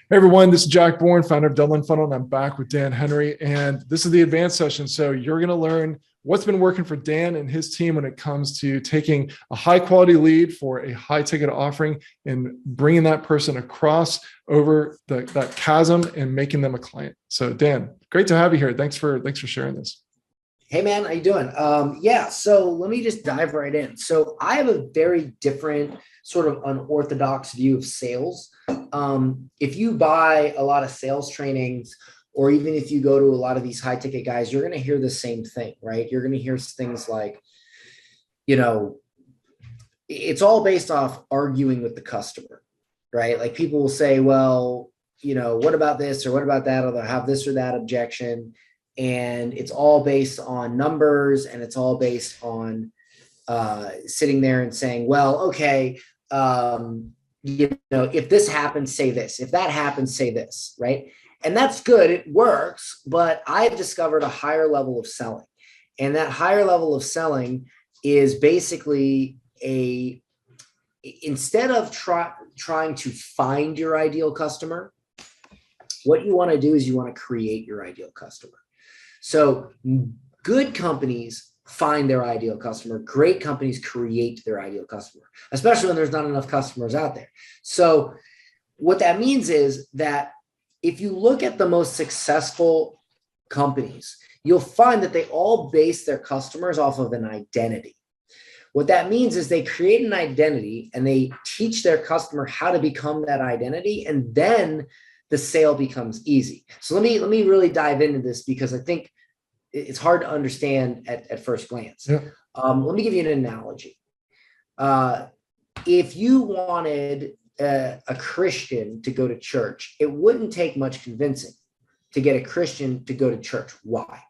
Hey everyone, this is Jack Bourne, founder of Dublin Funnel, and I'm back with Dan Henry. And this is the advanced session. So you're going to learn what's been working for Dan and his team when it comes to taking a high quality lead for a high ticket offering and bringing that person across over that chasm and making them a client. So Dan, great to have you here. Thanks for sharing this. Hey man, how you doing? Yeah, so let me just dive right in. So I have a very different sort of unorthodox view of sales. If you buy a lot of sales trainings, or even if you go to a lot of these high ticket guys, you're going to hear the same thing, right? You're going to hear things like, it's all based off arguing with the customer, right? Like people will say, well, what about this or what about that? Or they'll have this or that objection. And it's all based on numbers, and it's all based on sitting there and saying, well, okay, if this happens, say this. If that happens, say this, right? And that's good. It works. But I've discovered a higher level of selling. And that higher level of selling is basically instead of trying to find your ideal customer, what you want to do is you want to create your ideal customer. So good companies find their ideal customer. Great companies create their ideal customer, especially when there's not enough customers out there. So what that means is that if you look at the most successful companies, you'll find that they all base their customers off of an identity. What that means is they create an identity and they teach their customer how to become that identity, and then the sale becomes easy. So let me really dive into this because I think it's hard to understand at first glance. Yeah. Let me give you an analogy. If you wanted a Christian to go to church, it wouldn't take much convincing to get a Christian to go to church. Why?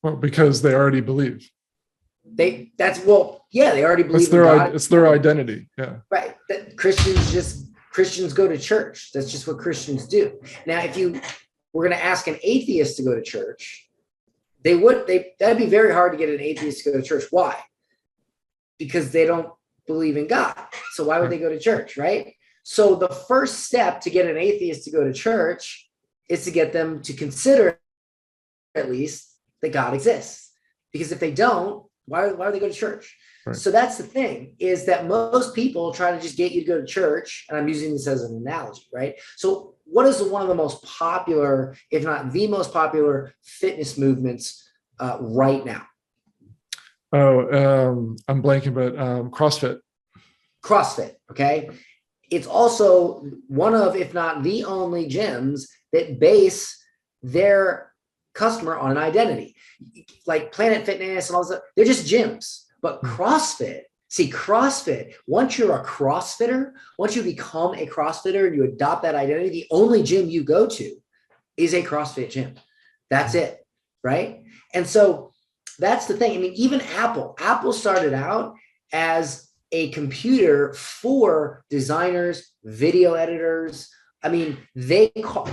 Well, because they already believe. They already believe in God. It's their identity. Yeah. Right. That Christians go to church. That's just what Christians do. Now, if you were going to ask an atheist to go to church, that'd be very hard to get an atheist to go to church. Why? Because they don't believe in God. So why would they go to church, right? So the first step to get an atheist to go to church is to get them to consider at least that God exists. Because if they don't, why would they go to church? Right. So that's the thing, is that most people try to just get you to go to church. And I'm using this as an analogy, right? So what is one of the most popular, if not the most popular, fitness movements right now? I'm blanking, but CrossFit. CrossFit, okay? It's also one of, if not the only gyms that base their customer on an identity. Like Planet Fitness and all this, they're just gyms. But CrossFit, once you're a CrossFitter, once you become a CrossFitter and you adopt that identity, the only gym you go to is a CrossFit gym. That's it, right? And so that's the thing. I mean, even Apple started out as a computer for designers, video editors. I mean, they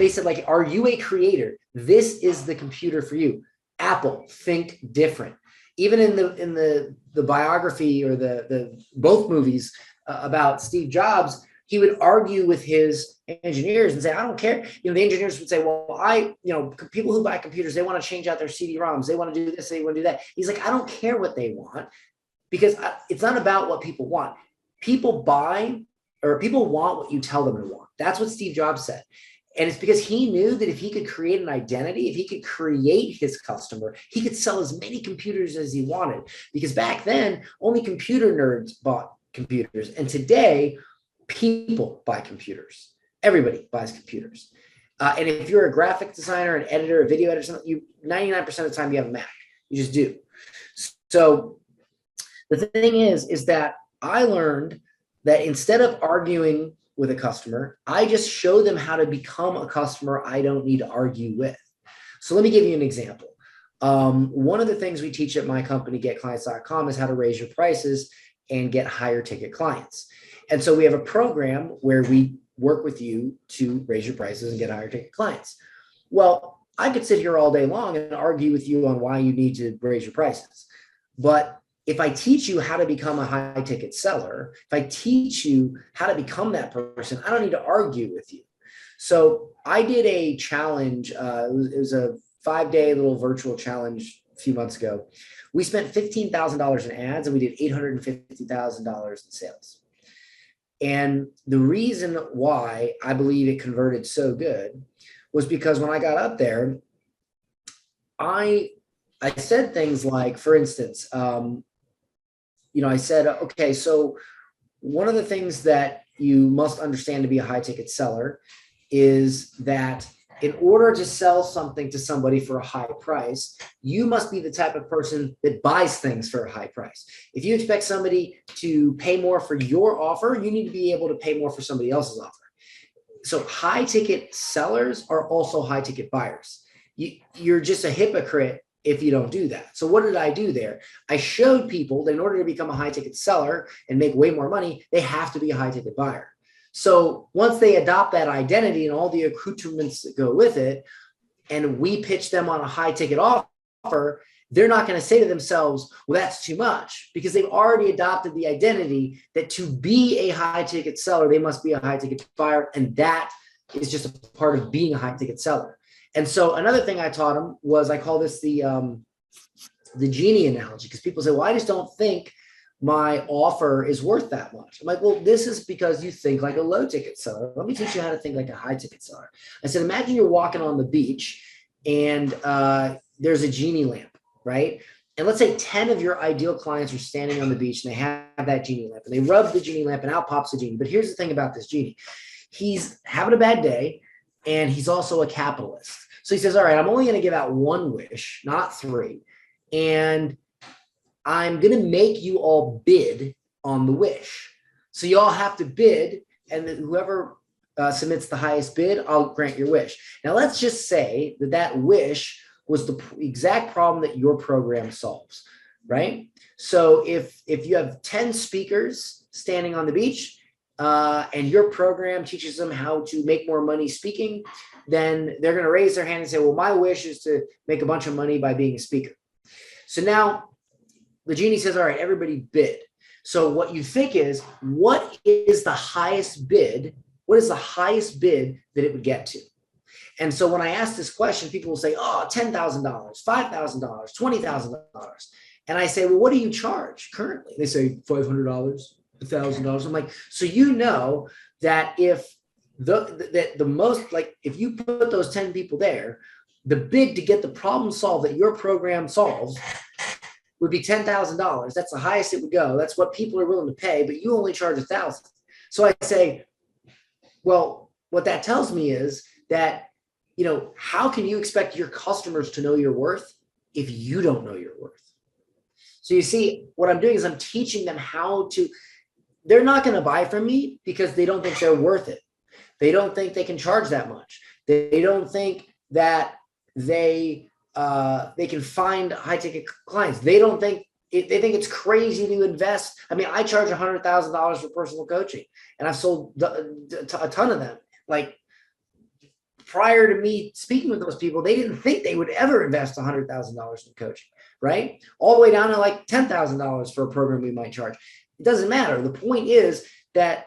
said, like, are you a creator? This is the computer for you. Apple, think different. Even in the biography or the both movies about Steve Jobs, he would argue with his engineers and say, I don't care. The engineers would say, well, people who buy computers, they want to change out their CD-ROMs. They want to do this, they want to do that. He's like, I don't care what they want, because it's not about what people want. People want what you tell them to want. That's what Steve Jobs said. And it's because he knew that if he could create an identity, if he could create his customer, he could sell as many computers as he wanted. Because back then, only computer nerds bought computers. And today, people buy computers. Everybody buys computers. And if you're a graphic designer, an editor, a video editor, 99% of the time you have a Mac. You just do. So the thing is that I learned that instead of arguing with a customer, I just show them how to become a customer I don't need to argue with. So let me give you an example. One of the things we teach at my company, getclients.com, is how to raise your prices and get higher ticket clients. And so we have a program where we work with you to raise your prices and get higher ticket clients. Well, I could sit here all day long and argue with you on why you need to raise your prices. But if I teach you how to become a high ticket seller, if I teach you how to become that person, I don't need to argue with you. So I did a challenge. It was a 5-day little virtual challenge a few months ago. We spent $15,000 in ads and we did $850,000 in sales. And the reason why I believe it converted so good was because when I got up there, I said things like, for instance, I said, okay, so one of the things that you must understand to be a high ticket seller is that in order to sell something to somebody for a high price, you must be the type of person that buys things for a high price. If you expect somebody to pay more for your offer, you need to be able to pay more for somebody else's offer. So high ticket sellers are also high ticket buyers. You're just a hypocrite if you don't do that. So what did I do there? I showed people that in order to become a high ticket seller and make way more money, they have to be a high ticket buyer. So once they adopt that identity and all the accoutrements that go with it, and we pitch them on a high ticket offer, they're not going to say to themselves, well, that's too much, because they've already adopted the identity that to be a high ticket seller, they must be a high ticket buyer. And that is just a part of being a high ticket seller. And so another thing I taught them was, I call this the genie analogy, because people say, well, I just don't think my offer is worth that much. I'm like, well, this is because you think like a low ticket seller. Let me teach you how to think like a high ticket seller. I said, imagine you're walking on the beach and there's a genie lamp, right? And let's say 10 of your ideal clients are standing on the beach and they have that genie lamp and they rub the genie lamp and out pops the genie. But here's the thing about this genie. He's having a bad day and he's also a capitalist. So he says, all right, I'm only going to give out one wish, not 3. And I'm going to make you all bid on the wish. So you all have to bid, and then whoever submits the highest bid, I'll grant your wish. Now, let's just say that that wish was the exact problem that your program solves, right? So if you have 10 speakers standing on the beach and your program teaches them how to make more money speaking, then they're going to raise their hand and say, well, my wish is to make a bunch of money by being a speaker. So now the genie says, all right, everybody bid. So what you think is, what is the highest bid? What is the highest bid that it would get to? And so when I ask this question, people will say, oh, $10,000, $5,000, $20,000. And I say, well, what do you charge currently? They say $500, $1,000. I'm like, so you know that if the most, like if you put those 10 people there, the bid to get the problem solved that your program solves would be $10,000. That's the highest it would go. That's what people are willing to pay, but you only charge $1,000. So I say, well, what that tells me is that, how can you expect your customers to know your worth if you don't know your worth? So you see, what I'm doing is I'm teaching them how to, they're not going to buy from me because they don't think they're worth it. They don't think they can charge that much. They don't think that they can find high ticket clients. They don't think they think it's crazy to invest. I mean, I charge $100,000 for personal coaching, and I've sold a ton of them. Like prior to me speaking with those people, they didn't think they would ever invest $100,000 in coaching, right? All the way down to like $10,000 for a program we might charge. It doesn't matter. The point is that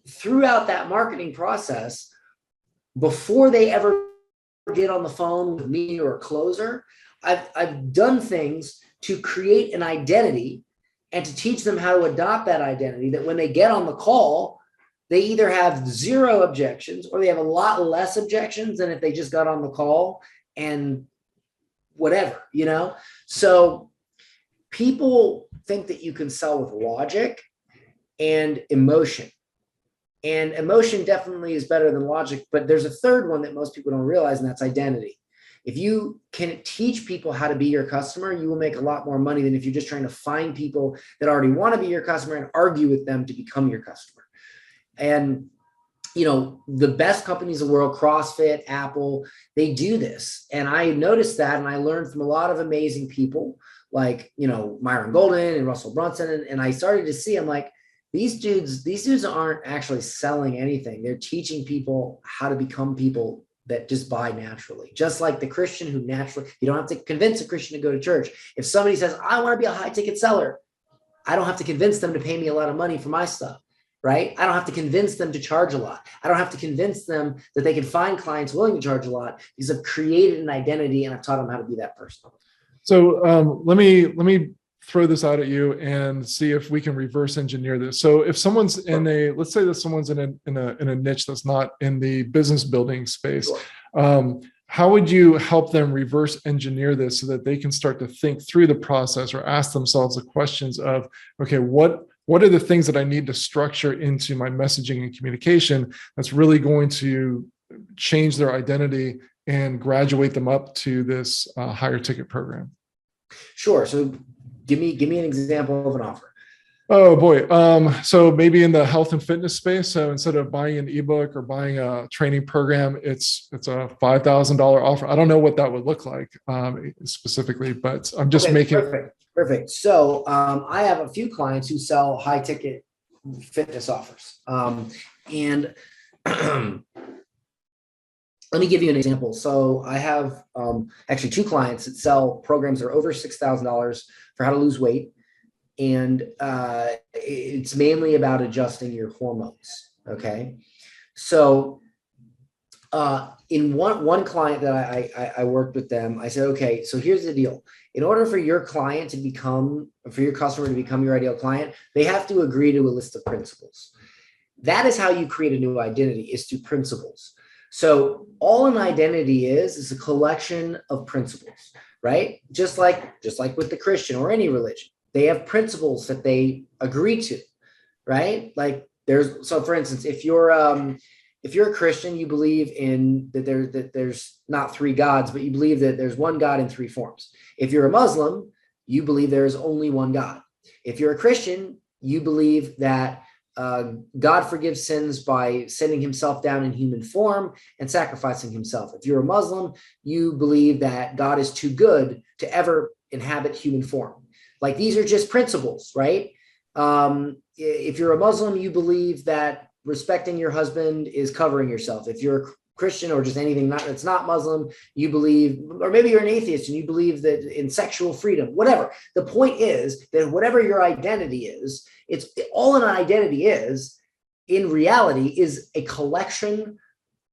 throughout that marketing process, before they ever get on the phone with me or a closer, I've done things to create an identity and to teach them how to adopt that identity, that when they get on the call, they either have 0 objections or they have a lot less objections than if they just got on the call and whatever, So people think that you can sell with logic and emotion. And emotion definitely is better than logic, but there's a third one that most people don't realize, and that's identity. If you can teach people how to be your customer, you will make a lot more money than if you're just trying to find people that already want to be your customer and argue with them to become your customer. And, the best companies in the world, CrossFit, Apple, they do this. And I noticed that, and I learned from a lot of amazing people like, Myron Golden and Russell Brunson. And I started to see, I'm like, these dudes aren't actually selling anything. They're teaching people how to become people that just buy naturally. Just like the Christian who naturally, you don't have to convince a Christian to go to church. If somebody says, I want to be a high ticket seller, I don't have to convince them to pay me a lot of money for my stuff. right? I don't have to convince them to charge a lot. I don't have to convince them that they can find clients willing to charge a lot because I've created an identity and I've taught them how to be that person. So let me throw this out at you and see if we can reverse engineer this. So if someone's in a, let's say that someone's in a niche that's not in the business building space, how would you help them reverse engineer this so that they can start to think through the process or ask themselves the questions of, okay, what are the things that I need to structure into my messaging and communication that's really going to change their identity and graduate them up to this higher ticket program? Sure. So give me an example of an offer. Oh boy. So maybe in the health and fitness space. So instead of buying an ebook or buying a training program, it's a $5,000 offer. I don't know what that would look like specifically, but I'm just making perfect. So I have a few clients who sell high ticket fitness offers, and let me give you an example. So I have actually two clients that sell programs that are over $6,000 for how to lose weight. And it's mainly about adjusting your hormones. Okay. So in one client that I worked with them, I said, okay, so here's the deal. In order for your client to become, for your customer to become your ideal client, they have to agree to a list of principles. That is how you create a new identity, is through principles. So all an identity is a collection of principles, right? Just like with the Christian or any religion, they have principles that they agree to, right? Like so for instance, if you're a Christian, you believe in that there's not three gods, but you believe that there's one God in three forms. If you're a Muslim, you believe there is only one God. If you're a Christian, you believe that God forgives sins by sending himself down in human form and sacrificing himself. If you're a Muslim, you believe that God is too good to ever inhabit human form. Like, these are just principles, right? If you're a Muslim, you believe that respecting your husband is covering yourself. If you're a Christian or just anything that's not Muslim, you believe, or maybe you're an atheist and you believe that in sexual freedom, whatever. The point is that whatever your identity is, it's all an identity is, in reality, is a collection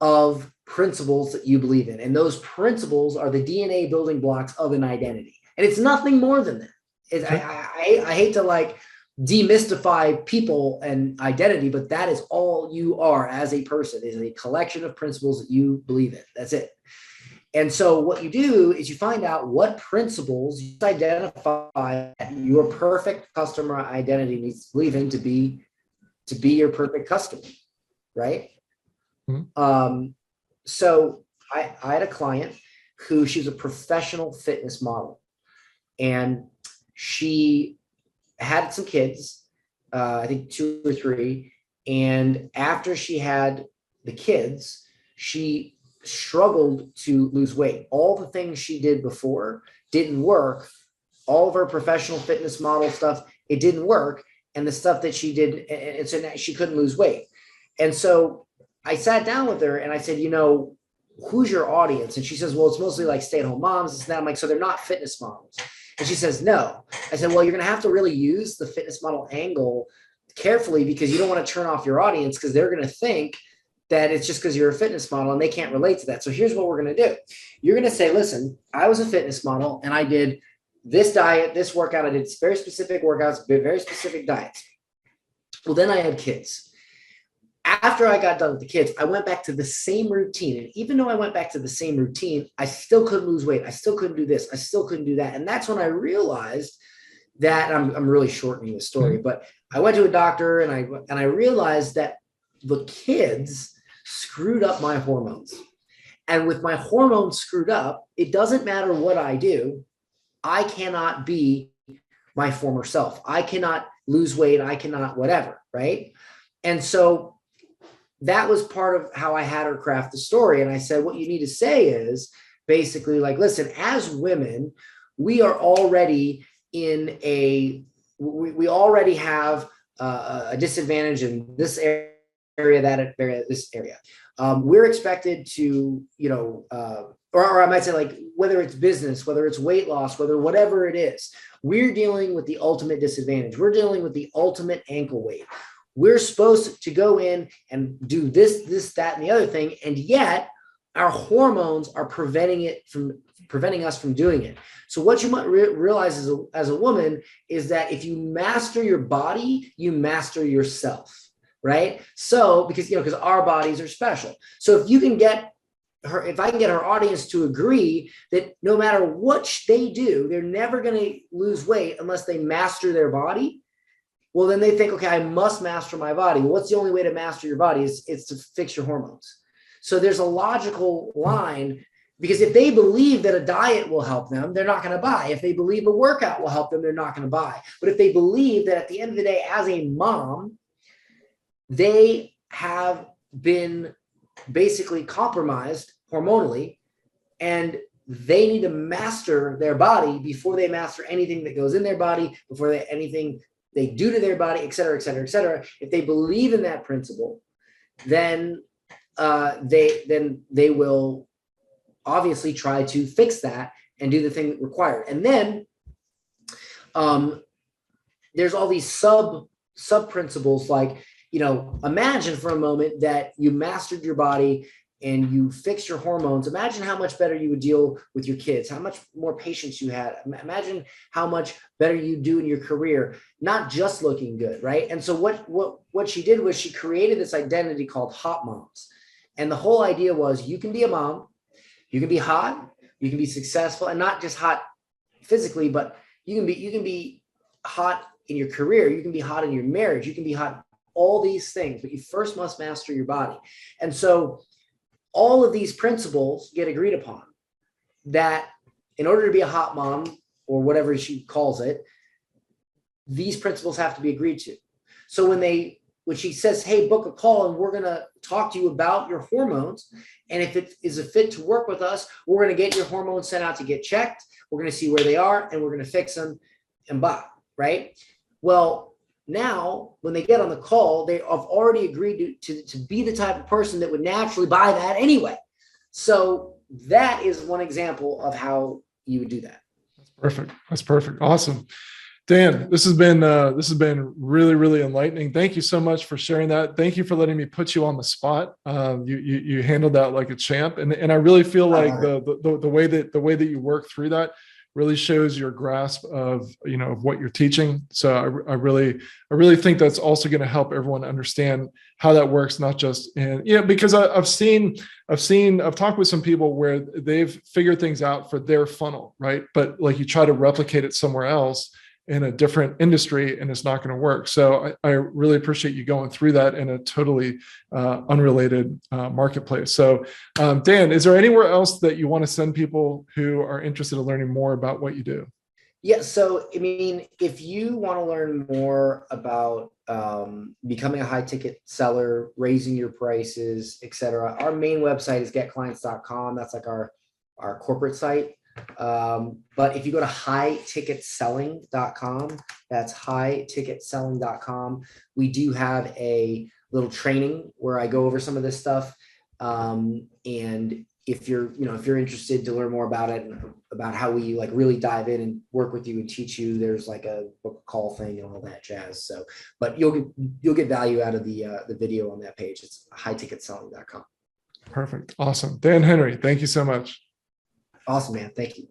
of principles that you believe in. And those principles are the DNA building blocks of an identity. And it's nothing more than that. I hate to like demystify people and identity, but that is all you are as a person, is a collection of principles that you believe in. That's it. And so what you do is you find out what principles you identify your perfect customer identity needs to believe in to be your perfect customer, right? Mm-hmm. So I had a client who, she's a professional fitness model, and she had some kids, I think 2 or 3. And after she had the kids, she struggled to lose weight. All the things she did before didn't work. All of her professional fitness model stuff, it didn't work. And the stuff that she did, and so she couldn't lose weight. And so I sat down with her and I said, who's your audience? And she says, well, it's mostly like stay-at-home moms. And I'm like, so they're not fitness models. And she says, no. I said, well, you're going to have to really use the fitness model angle carefully, because you don't want to turn off your audience, because they're going to think that it's just because you're a fitness model and they can't relate to that. So here's what we're going to do. You're going to say, listen, I was a fitness model and I did this diet, this workout. I did very specific workouts, very specific diets. Well, then I had kids. After I got done with the kids, I went back to the same routine. And even though I went back to the same routine, I still couldn't lose weight. I still couldn't do this. I still couldn't do that. And that's when I realized that, I'm really shortening the story, but I went to a doctor and I realized that the kids screwed up my hormones. And with my hormones screwed up, it doesn't matter what I do, I cannot be my former self. I cannot lose weight. I cannot whatever, right? And so that was part of how I had her craft the story. And I said, what you need to say is basically like, listen, as women, we are already we already have a disadvantage in this area, this area. We're expected to, or I might say, like, whether it's business, whether it's weight loss, whatever it is, we're dealing with the ultimate disadvantage. We're dealing with the ultimate ankle weight. we're supposed to go in and do this, that, and the other thing. And yet our hormones are preventing us from doing it. So what you might realize as a woman is that if you master your body, you master yourself, right? So because our bodies are special. So if I can get her audience to agree that no matter what they do, they're never going to lose weight unless they master their body. Well, then they think, okay, I must master my body. Well, what's the only way to master your body is to fix your hormones. So there's a logical line, because if they believe that a diet will help them, they're not going to buy. If they believe a workout will help them, they're not going to buy. But if they believe that at the end of the day, as a mom, they have been basically compromised hormonally, and they need to master their body before they master anything that goes in their body, before anything they do to their body, et cetera, et cetera, et cetera. If they believe in that principle, then they will obviously try to fix that and do the thing required. And then there's all these sub principles, like, imagine for a moment that you mastered your body and you fixed your hormones. Imagine how much better you would deal with your kids, how much more patience you had. Imagine how much better you do in your career, not just looking good, right? And so what she did was she created this identity called Hot Moms. And the whole idea was, you can be a mom, you can be hot, you can be successful, and not just hot physically, but you can be hot in your career, you can be hot in your marriage, you can be hot, all these things, but you first must master your body. And so all of these principles get agreed upon, that in order to be a hot mom, or whatever she calls it, these principles have to be agreed to. So when she says, hey, book a call and we're going to talk to you about your hormones, and if it is a fit to work with us, we're going to get your hormones sent out to get checked. We're going to see where they are, and we're going to fix them and buy, right? Well, now when they get on the call, they have already agreed to be the type of person that would naturally buy that anyway. So that is one example of how you would do that. That's perfect. Awesome. Dan, this has been really, really enlightening. Thank you so much for sharing that. Thank you for letting me put you on the spot. You handled that like a champ, and I really feel like the way that you work through that really shows your grasp of of what you're teaching. So I really think that's also going to help everyone understand how that works, not just in because I've talked with some people where they've figured things out for their funnel, right? But like, you try to replicate it somewhere else in a different industry, and it's not going to work. So I really appreciate you going through that in a totally unrelated marketplace. So Dan, is there anywhere else that you want to send people who are interested in learning more about what you do? Yeah. So, I mean, if you want to learn more about becoming a high ticket seller, raising your prices, et cetera, our main website is getclients.com. That's like our corporate site. But if you go to highticketselling.com, that's highticketselling.com. We do have a little training where I go over some of this stuff. And if you're interested to learn more about it and about how we like really dive in and work with you and teach you, there's like a book call thing and all that jazz. So, but you'll get value out of the video on that page. It's highticketselling.com. Perfect. Awesome. Dan Henry, thank you so much. Awesome, man. Thank you.